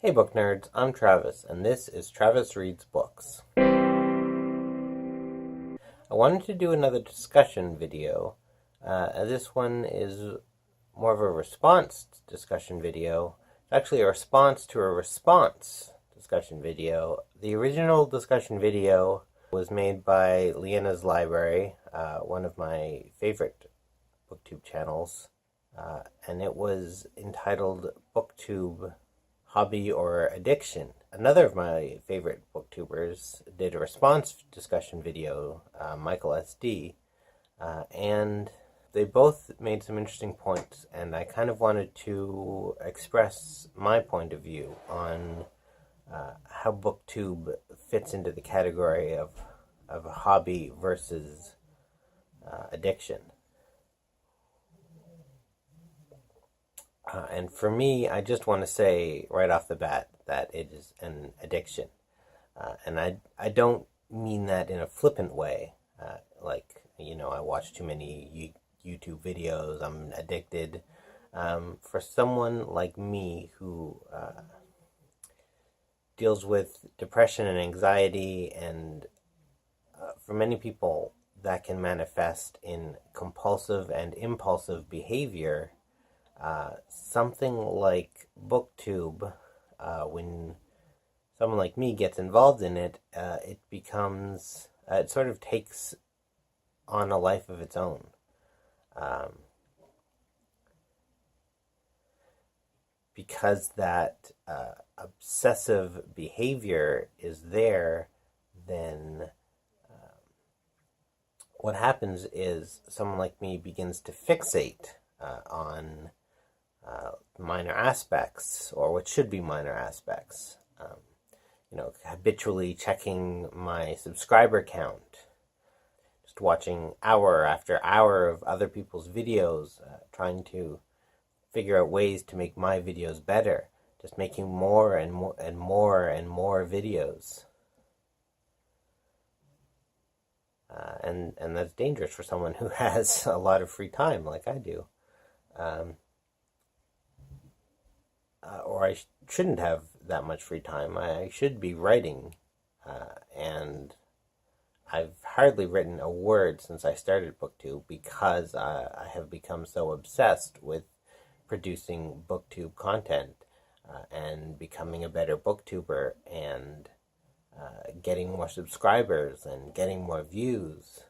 Hey book nerds, I'm Travis, and this is Travis Reads Books. I wanted to do another discussion video. This one is more of a response discussion video. It's actually a response to a response discussion video. The original discussion video was made by Liene's Library, one of my favorite Booktube channels, and it was entitled Booktube Hobby or Addiction. Another of my favorite booktubers did a response discussion video, Michael SD, and they both made some interesting points, and I kind of wanted to express my point of view on how Booktube fits into the category of a hobby versus addiction. And for me, I just want to say right off the bat that it is an addiction. And I don't mean that in a flippant way. I watch too many YouTube videos, I'm addicted. For someone like me who deals with depression and anxiety, and for many people that can manifest in compulsive and impulsive behavior, something like Booktube, when someone like me gets involved in it, it becomes, it sort of takes on a life of its own. Because that obsessive behavior is there, then what happens is someone like me begins to fixate on minor aspects, or what should be minor aspects. Habitually checking my subscriber count, just watching hour after hour of other people's videos, trying to figure out ways to make my videos better, just making more and more and more and more videos. And that's dangerous for someone who has a lot of free time like I do. Or I shouldn't have that much free time. I should be writing, and I've hardly written a word since I started Booktube because I have become so obsessed with producing Booktube content and becoming a better Booktuber and getting more subscribers and getting more views.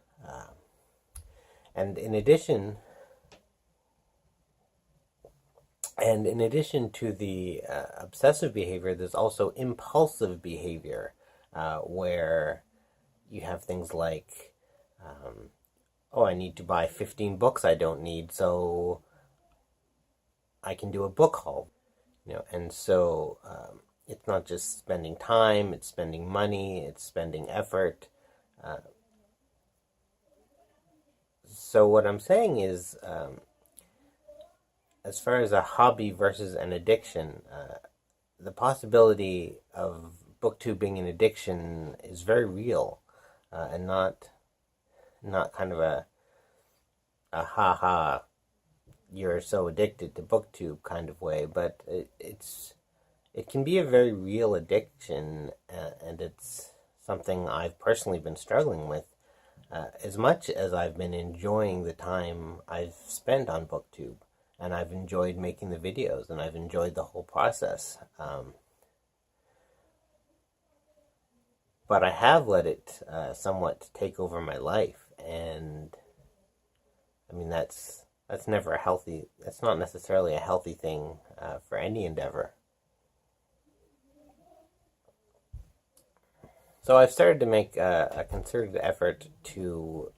And in addition to the obsessive behavior, there's also impulsive behavior, where you have things like, I need to buy 15 books I don't need, so I can do a book haul. And so it's not just spending time, it's spending money, it's spending effort. So what I'm saying is, as far as a hobby versus an addiction, the possibility of Booktube being an addiction is very real, and not kind of a ha-ha, you're so addicted to Booktube kind of way, but it can be a very real addiction, and it's something I've personally been struggling with, as much as I've been enjoying the time I've spent on Booktube. And I've enjoyed making the videos, and I've enjoyed the whole process. But I have let it somewhat take over my life, and I mean that's never a healthy. That's not necessarily a healthy thing for any endeavor. So I've started to make a concerted effort to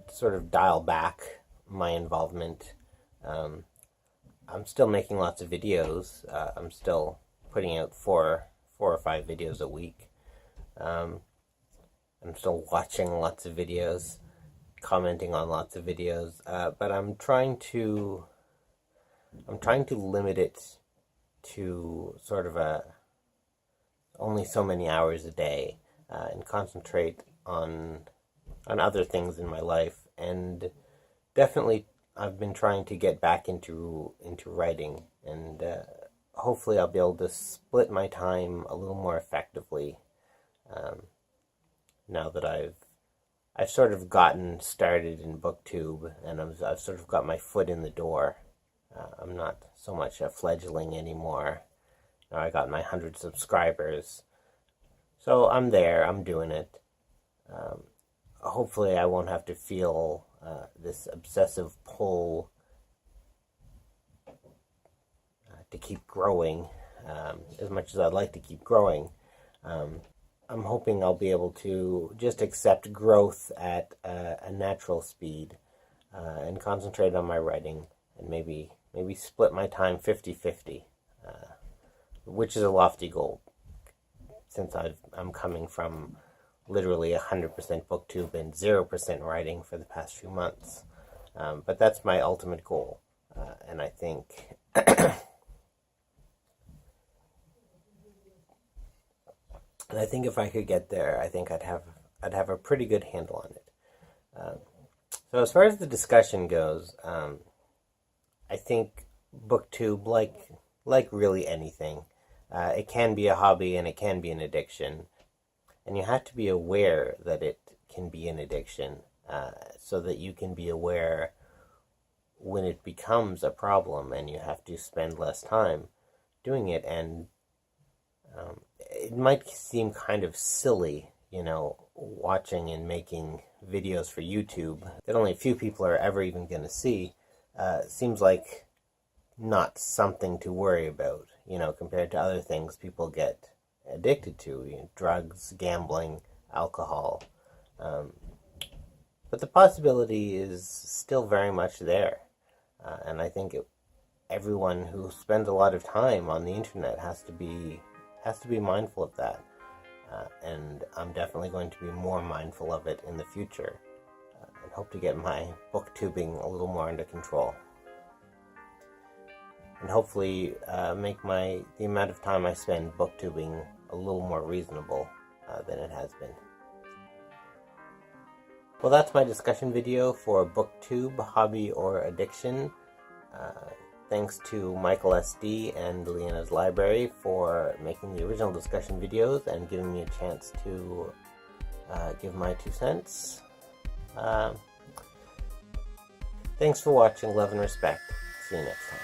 sort of dial back my involvement. I'm still making lots of videos. I'm still putting out four or five videos a week. I'm still watching lots of videos, commenting on lots of videos, but I'm trying to limit it to sort of only so many hours a day, and concentrate on other things in my life. And definitely I've been trying to get back into writing, and hopefully I'll be able to split my time a little more effectively now that I've sort of gotten started in Booktube, and I've sort of got my foot in the door. I'm not so much a fledgling anymore. Now I got my 100 subscribers. So I'm there, I'm doing it. Hopefully I won't have to feel this obsessive pull to keep growing as much as I'd like to keep growing. I'm hoping I'll be able to just accept growth at a natural speed and concentrate on my writing, and maybe split my time 50-50, which is a lofty goal, since I'm coming from literally 100% Booktube and 0% writing for the past few months. But that's my ultimate goal, and I think and I think if I could get there, I think I'd have a pretty good handle on it. So as far as the discussion goes, I think Booktube, like really anything, it can be a hobby and it can be an addiction, and you have to be aware that it can be an addiction, so that you can be aware when it becomes a problem and you have to spend less time doing it. And it might seem kind of silly, watching and making videos for YouTube that only a few people are ever even going to see. Seems like not something to worry about, compared to other things people get addicted to, drugs, gambling, alcohol. But the possibility is still very much there. And I think everyone who spends a lot of time on the internet has to be mindful of that. And I'm definitely going to be more mindful of it in the future, and hope to get my booktubing a little more under control. And hopefully make the amount of time I spend booktubing a little more reasonable than it has been. Well, that's my discussion video for Booktube, Hobby or Addiction. Thanks to Michael SD and Liene's Library for making the original discussion videos and giving me a chance to give my 2 cents. Thanks for watching. Love and respect. See you next time.